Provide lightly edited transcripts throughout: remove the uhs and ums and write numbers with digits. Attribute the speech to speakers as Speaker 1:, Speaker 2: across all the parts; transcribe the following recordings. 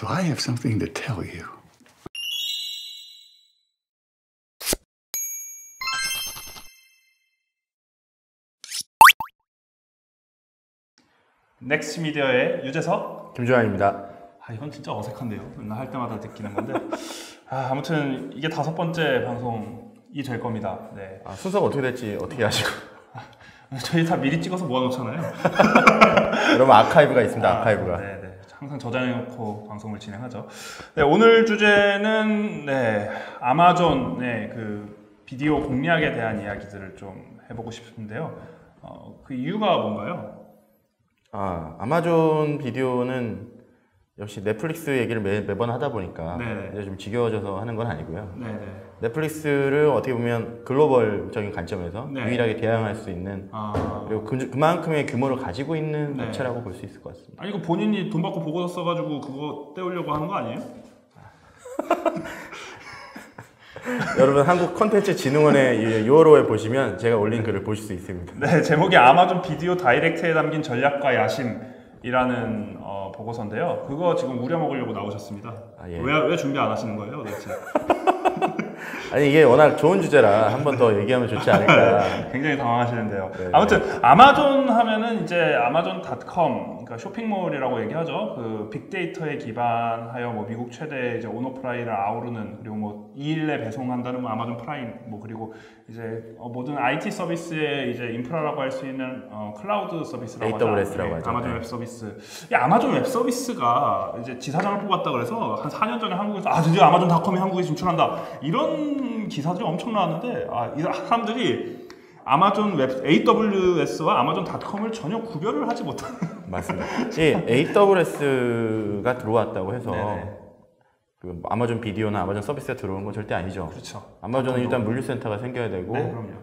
Speaker 1: So I have something to tell you.
Speaker 2: 넥스트 미디어의 유재석,
Speaker 3: 김주환입니다.
Speaker 2: 이건 진짜 어색한데요. 맨날 할 때마다 느끼는 건데. 아무튼 이게 5번째 방송이 될 겁니다. 네.
Speaker 3: 순서가 어떻게 될지 어떻게 아시고?
Speaker 2: 저희 다 미리 찍어서 모아놓잖아요.
Speaker 3: 여러분 아카이브가 있습니다. 아카이브가.
Speaker 2: 네네. 항상 저장해놓고 방송을 진행하죠. 네, 오늘 주제는 아마존 그 비디오 공략에 대한 이야기들을 좀 해보고 싶은데요. 그 이유가 뭔가요?
Speaker 3: 아마존 비디오는 역시 넷플릭스 얘기를 매번 하다 보니까 이제 좀 지겨워져서 하는 건 아니고요.
Speaker 2: 네네.
Speaker 3: 넷플릭스를 어떻게 보면 글로벌적인 관점에서 유일하게 대항할 수 있는 그리고 그만큼의 규모를 가지고 있는 업체라고 볼 수 있을 것 같습니다.
Speaker 2: 아니 이거 본인이 돈 받고 보고 써가지고 그거 떼우려고 하는 거 아니에요?
Speaker 3: 여러분 한국 콘텐츠 진흥원의 요어로에 보시면 제가 올린 글을 보실 수 있습니다.
Speaker 2: 네, 제목이 아마존 비디오 다이렉트에 담긴 전략과 야심이라는 보고서인데요. 그거 지금 우려먹으려고 나오셨습니다.
Speaker 3: 예.
Speaker 2: 왜 준비 안 하시는 거예요, 도대체?
Speaker 3: 아니 이게 워낙 좋은 주제라 한 번 더 얘기하면 좋지 않을까.
Speaker 2: 굉장히 당황하시는데요.
Speaker 3: 네,
Speaker 2: 아무튼 아마존 하면은 이제 아마존.com, 그러니까 쇼핑몰이라고 얘기하죠. 그 빅데이터에 기반하여 뭐 미국 최대 이제 온오프라인을 아우르는, 그리고 뭐 2일 내 배송한다는 뭐 아마존 프라임, 뭐 그리고 이제 모든 IT 서비스의 이제 인프라라고 할 수 있는 클라우드 서비스라고 하죠.
Speaker 3: AWS라고 하죠.
Speaker 2: 아마존 웹 서비스. 이 아마존 웹 서비스가 이제 지사장을 뽑았다 그래서 한 4년 전에 한국에서 드디어 아마존.com이 한국에 진출한다, 이런 기사들이 엄청 나왔는데 이 사람들이 아마존 웹 AWS와 아마존.com을 전혀 구별을 하지 못하는.
Speaker 3: 맞습니다. AWS가 들어왔다고 해서 그 아마존 비디오나 아마존 서비스가 들어오는 건 절대 아니죠.
Speaker 2: 그렇죠.
Speaker 3: 아마존은 일단 물류센터가 생겨야 되고,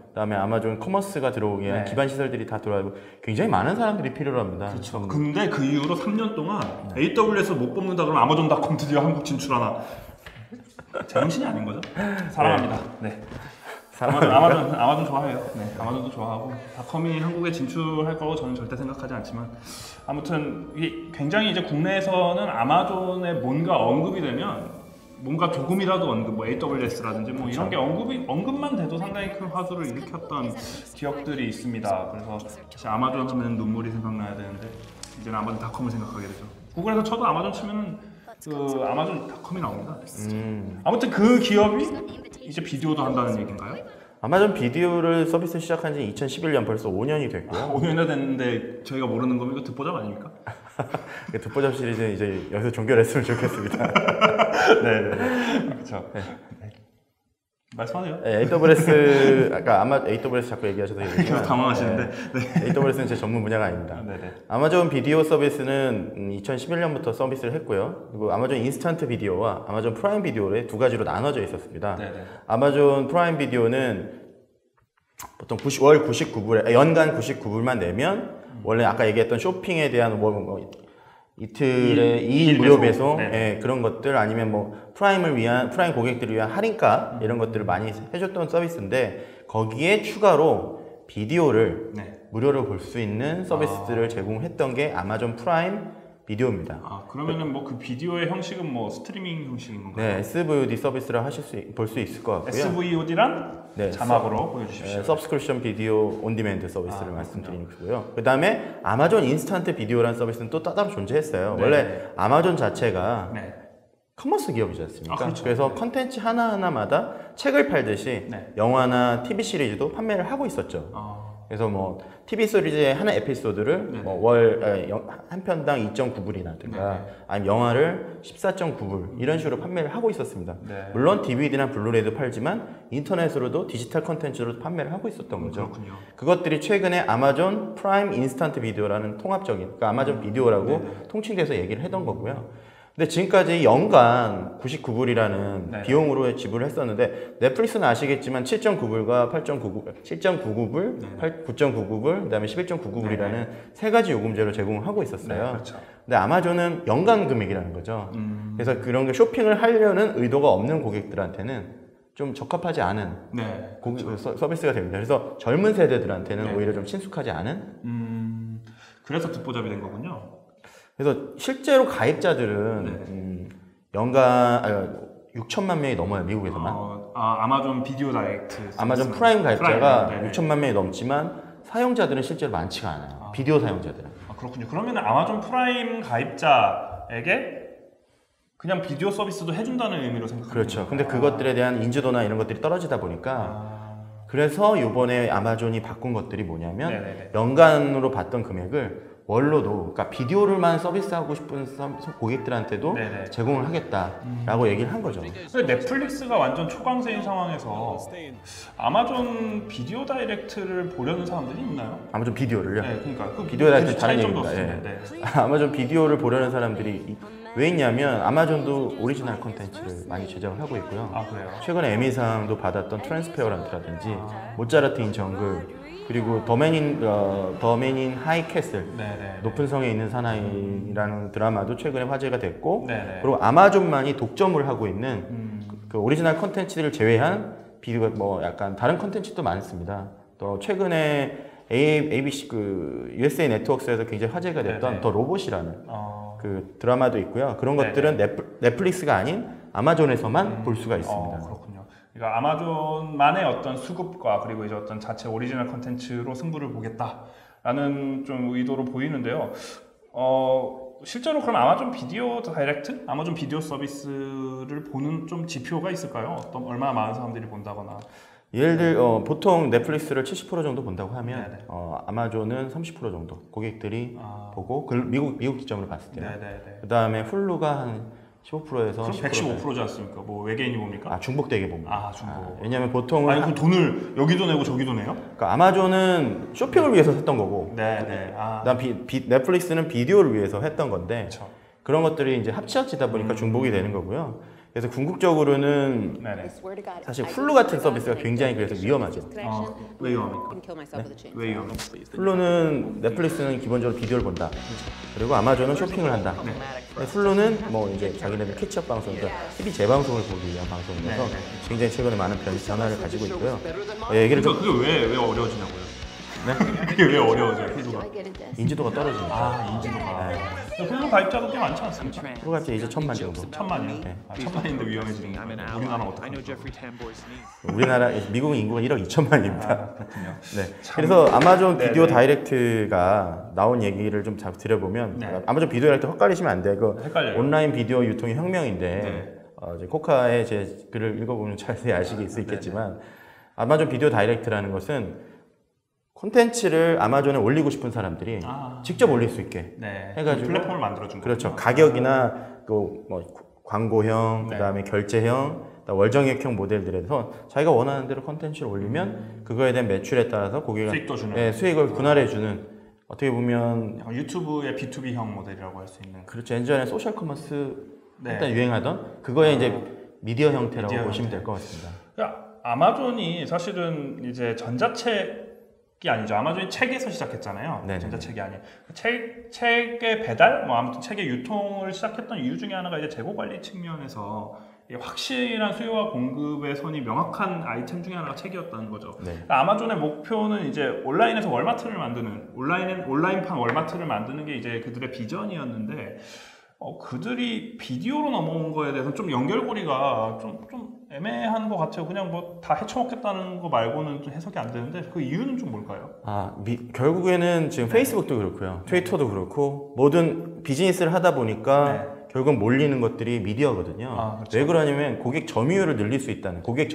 Speaker 3: 그다음에 아마존 커머스가 들어오기 위한 기반 시설들이 다 들어가고 굉장히 많은 사람들이 필요로 합니다.
Speaker 2: 그렇죠. 근데 그 이후로 3년 동안 AWS 못 뽑는다 그러면 아마존.com 드디어 한국 진출하나. 제정신이 아닌 거죠? 사랑합니다. 네. 아마존 좋아해요. 네, 아마존도 좋아하고 닷컴이 한국에 진출할 거라고 저는 절대 생각하지 않지만, 아무튼 이게 굉장히 이제 국내에서는 아마존에 뭔가 언급이 되면 뭔가 조금이라도 언급, 뭐 AWS라든지 뭐 이런 게 언급만 돼도 상당히 큰 화두를 일으켰던 기억들이 있습니다. 그래서 사실 아마존 하면 눈물이 생각나야 되는데 이제는 아마존.com을 생각하게 되죠. 구글에서 쳐도 아마존 치면은 그 아마존.com이 나옵니다. 아무튼 그 기업이 이제 비디오도 한다는 얘기인가요?
Speaker 3: 아마존 비디오를 서비스 시작한 지 2011년, 벌써 5년이 됐고요.
Speaker 2: 5년이나 됐는데 저희가 모르는 거면 이거 듣보잡 아닙니까?
Speaker 3: 듣보잡 시리즈는 이제 여기서 종결했으면 좋겠습니다.
Speaker 2: 네, 그렇죠. 말씀하세요.
Speaker 3: AWS, 아까 AWS 자꾸 얘기하셔서
Speaker 2: 계속 당황하시는데.
Speaker 3: AWS는 제 전문 분야가 아닙니다. 아마존 비디오 서비스는 2011년부터 서비스를 했고요. 그리고 아마존 인스턴트 비디오와 아마존 프라임 비디오를 두 가지로 나눠져 있었습니다. 아마존 프라임 비디오는 보통 월 99불에, 연간 99불만 내면 원래 아까 얘기했던 쇼핑에 대한 이틀에 2일 무료 배송, 그런 것들, 아니면 뭐 프라임 고객들을 위한 할인가, 이런 것들을 많이 해줬던 서비스인데, 거기에 추가로 비디오를 무료로 볼 수 있는 서비스들을 제공했던 게 아마존 프라임 비디오입니다.
Speaker 2: 그러면은 뭐 그 비디오의 형식은 뭐 스트리밍 형식인가요?
Speaker 3: SVOD 서비스를 볼 수 있을 것 같고요.
Speaker 2: SVOD란 자막으로 보여주십시오.
Speaker 3: 서브스크립션 비디오 온디맨드 서비스를 말씀드리는 거고요. 그 다음에 아마존 인스턴트 비디오라는 서비스는 또 따로 존재했어요. 원래 아마존 자체가 커머스 기업이지 않습니까?
Speaker 2: 그렇죠.
Speaker 3: 그래서 컨텐츠 하나하나마다 책을 팔듯이 영화나 TV 시리즈도 판매를 하고 있었죠. 그래서 뭐 TV 시리즈의 하나 에피소드를 한 편당 2.9불이라든가 아니면 영화를 14.9불 이런 식으로 판매를 하고 있었습니다. 물론 DVD나 블루레이도 팔지만 인터넷으로도 디지털 컨텐츠로 판매를 하고 있었던 거죠.
Speaker 2: 그렇군요.
Speaker 3: 그것들이 최근에 아마존 프라임 인스턴트 비디오라는 통합적인, 그러니까 아마존 비디오라고 통칭돼서 얘기를 했던 거고요. 근데 지금까지 연간 99불이라는 비용으로 지불을 했었는데, 넷플릭스는 아시겠지만 7.9불과 7.99불, 9.99불, 그 다음에 11.99불이라는 세 가지 요금제로 제공을 하고 있었어요. 근데 아마존은 연간 금액이라는 거죠. 그래서 그런 게 쇼핑을 하려는 의도가 없는 고객들한테는 좀 적합하지 않은 서비스가 됩니다. 그래서 젊은 세대들한테는 오히려 좀 친숙하지 않은.
Speaker 2: 그래서 듣보잡이 된 거군요.
Speaker 3: 그래서 실제로 가입자들은 연간 6천만 명이 넘어요, 미국에서만.
Speaker 2: 아마존 비디오 다이렉트.
Speaker 3: 아마존 프라임 가입자가 6천만 명이 넘지만 사용자들은 실제로 많지가 않아요. 비디오 사용자들은.
Speaker 2: 그렇군요. 그러면 아마존 프라임 가입자에게 그냥 비디오 서비스도 해준다는 의미로 생각합니다.
Speaker 3: 그렇죠. 근데 그것들에 대한 인지도나 이런 것들이 떨어지다 보니까 그래서 이번에 아마존이 바꾼 것들이 뭐냐면 연간으로 받던 금액을 월로도, 그러니까 비디오를만 서비스하고 싶은 고객들한테도 제공을 하겠다라고 얘기를 한 거죠.
Speaker 2: 근데 넷플릭스가 완전 초강세인 상황에서 아마존 비디오 다이렉트를 보려는 사람들이 있나요?
Speaker 3: 아마존 비디오를요?
Speaker 2: 네, 그러니까 그
Speaker 3: 비디오 다이렉트 다른
Speaker 2: 차이점도
Speaker 3: 얘기입니다.
Speaker 2: 없습니다.
Speaker 3: 네. 아마존 비디오를 보려는 사람들이 왜 있냐면 아마존도 오리지널 콘텐츠를 많이 제작을 하고 있고요.
Speaker 2: 그래요?
Speaker 3: 최근에 에미상도 받았던 트랜스페어런트라든지 모차르트 인 정글, 그리고 더맨인 하이 캐슬, 높은 성에 있는 사나이라는 드라마도 최근에 화제가 됐고, 그리고 아마존만이 독점을 하고 있는 그 오리지널 콘텐츠를 제외한 비디오, 뭐 약간 다른 콘텐츠도 많습니다. 또 최근에 ABC 그 USA 네트워크에서 굉장히 화제가 됐던 더 로봇이라는 그 드라마도 있고요. 그런 것들은 넷플릭스가 아닌 아마존에서만 볼 수가 있습니다.
Speaker 2: 그렇군요. 그러니까 아마존만의 어떤 수급과 그리고 이제 어떤 자체 오리지널 컨텐츠로 승부를 보겠다라는 좀 의도로 보이는데요. 실제로 그럼 아마존 비디오 다이렉트, 아마존 비디오 서비스를 보는 좀 지표가 있을까요? 얼마나 많은 사람들이 본다거나.
Speaker 3: 예를 들어 보통 넷플릭스를 70% 정도 본다고 하면 아마존은 30% 정도 고객들이 보고 미국 기점으로 봤을 때. 그 다음에 훌루가 한 15%에서
Speaker 2: 그럼 115%지 않습니까? 뭐 외계인이 봅니까?
Speaker 3: 중복되게 봅니다.
Speaker 2: 중복.
Speaker 3: 왜냐면 보통은
Speaker 2: 그럼 돈을 여기도 내고 저기도 내요?
Speaker 3: 그러니까 아마존은 쇼핑을 위해서 했던 거고, 그다음 넷플릭스는 비디오를 위해서 했던 건데, 그런 것들이 이제 합쳐지다 보니까 중복이 되는 거고요. 그래서 궁극적으로는 사실 훌루 같은 서비스가 굉장히 그래서 위험하죠.
Speaker 2: 왜 위험합니까? 왜 위험해?
Speaker 3: 훌루는 넷플릭스는 기본적으로 비디오를 본다. 그리고 아마존은 쇼핑을 한다. 훌루는 뭐 이제 자기네들 캐치업 방송, TV 재방송을 보기 위한 방송이라서 굉장히 최근에 많은 변화를 가지고 있고요. 얘기를
Speaker 2: 그러니까 그게 왜 어려워지냐고요? 그게 왜 어려워져요? 훌루가?
Speaker 3: 인지도가 떨어집니다.
Speaker 2: 인지도가. 훌루 가입자도 꽤 많지 않습니까?
Speaker 3: 훌루 가입자 이제 1,000만 정도.
Speaker 2: 1,000만이요? 1,000만인데 위험해지는 거예요? 우리나라는 어떻게?
Speaker 3: 미국 인구가 1억 2천만입니다.
Speaker 2: 그렇군요.
Speaker 3: 그래서 아마존 비디오 다이렉트가 나온 얘기를 좀 드려보면 아마존 비디오 다이렉트 헷갈리시면 안 돼요. 온라인 비디오 유통의 혁명인데 이제 코카의 제 글을 읽어보면 자세히 아실 수 있겠지만 아마존 비디오 다이렉트라는 것은 콘텐츠를 아마존에 올리고 싶은 사람들이 직접 올릴 수 있게 해가지고
Speaker 2: 플랫폼을 만들어준 거죠.
Speaker 3: 그렇죠. 가격이나 또 뭐 광고형, 그다음에 결제형, 월정액형 모델들에서 자기가 원하는 대로 콘텐츠를 올리면 그거에 대한 매출에 따라서 고객가
Speaker 2: 수익도 주는
Speaker 3: 수익을 분할해주는, 어떻게 보면
Speaker 2: 유튜브의 B2B형 모델이라고 할 수 있는.
Speaker 3: 그렇죠. 예전에 소셜 커머스 일단 유행하던 그거의 이제 미디어 형태라고 보시면 될 것 같습니다.
Speaker 2: 그러니까 아마존이 사실은 이제 전자책이 아니죠. 아마존이 책에서 시작했잖아요. 전자책이 아니에요. 책의 배달, 뭐 아무튼 책의 유통을 시작했던 이유 중에 하나가 이제 재고 관리 측면에서 확실한 수요와 공급의 선이 명확한 아이템 중에 하나가 책이었다는 거죠. 그러니까 아마존의 목표는 이제 온라인에서 월마트를 만드는, 온라인판 월마트를 만드는 게 이제 그들의 비전이었는데, 그들이 비디오로 넘어온 거에 대해서 좀 연결고리가 좀 애매한 것 같아요. 그냥 뭐 다 헤쳐먹겠다는 거 말고는 좀 해석이 안 되는데 그 이유는 좀 뭘까요?
Speaker 3: 결국에는 지금 페이스북도 그렇고요. 트위터도 그렇고 모든 비즈니스를 하다 보니까 결국 몰리는 것들이 미디어거든요.
Speaker 2: 그렇죠.
Speaker 3: 왜 그러냐면 고객 점유율을 늘릴 수 있다는, 고객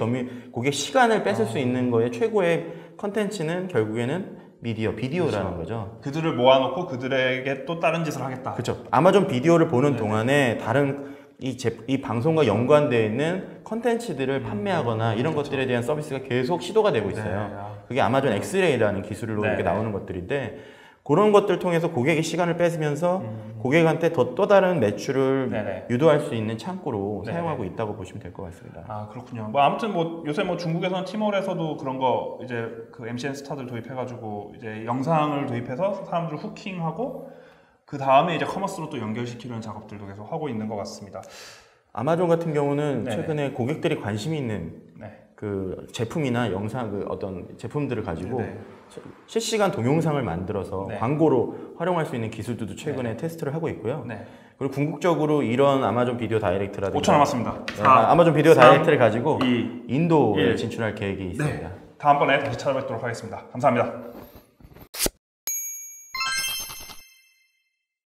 Speaker 3: 시간을 뺏을 수 있는 거에 최고의 컨텐츠는 결국에는 비디오라는 거죠.
Speaker 2: 그들을 모아놓고 그들에게 또 다른 짓을 하겠다.
Speaker 3: 그렇죠. 아마존 비디오를 보는 동안에 다른 이 방송과 연관되어 있는 컨텐츠들을 판매하거나 이런 것들에 대한 서비스가 계속 시도가 되고 있어요. 그게 아마존 엑스레이라는 기술로 이렇게 나오는 것들인데, 그런 것들 통해서 고객의 시간을 뺏으면서 고객한테 또 다른 매출을 유도할 수 있는 창구로 사용하고 있다고 보시면 될 것 같습니다.
Speaker 2: 그렇군요. 뭐 아무튼 뭐 요새 뭐 중국에서는 티몰에서도 그런 거 이제 그 MCN 스타들 도입해가지고 이제 영상을 도입해서 사람들을 후킹하고 그 다음에 이제 커머스로 또 연결시키려는 작업들도 계속 하고 있는 것 같습니다.
Speaker 3: 아마존 같은 경우는 최근에 고객들이 관심이 있는 그 제품이나 영상 그 어떤 제품들을 가지고 실시간 동영상을 만들어서 광고로 활용할 수 있는 기술들도 최근에 테스트를 하고 있고요. 그리고 궁극적으로 이런 아마존 비디오 다이렉트라든가
Speaker 2: 5초 남았습니다.
Speaker 3: 아마존 비디오
Speaker 2: 3,
Speaker 3: 다이렉트를 가지고
Speaker 2: 2,
Speaker 3: 인도에
Speaker 2: 1.
Speaker 3: 진출할 계획이 있습니다.
Speaker 2: 다음번에 다시 찾아뵙도록 하겠습니다. 감사합니다.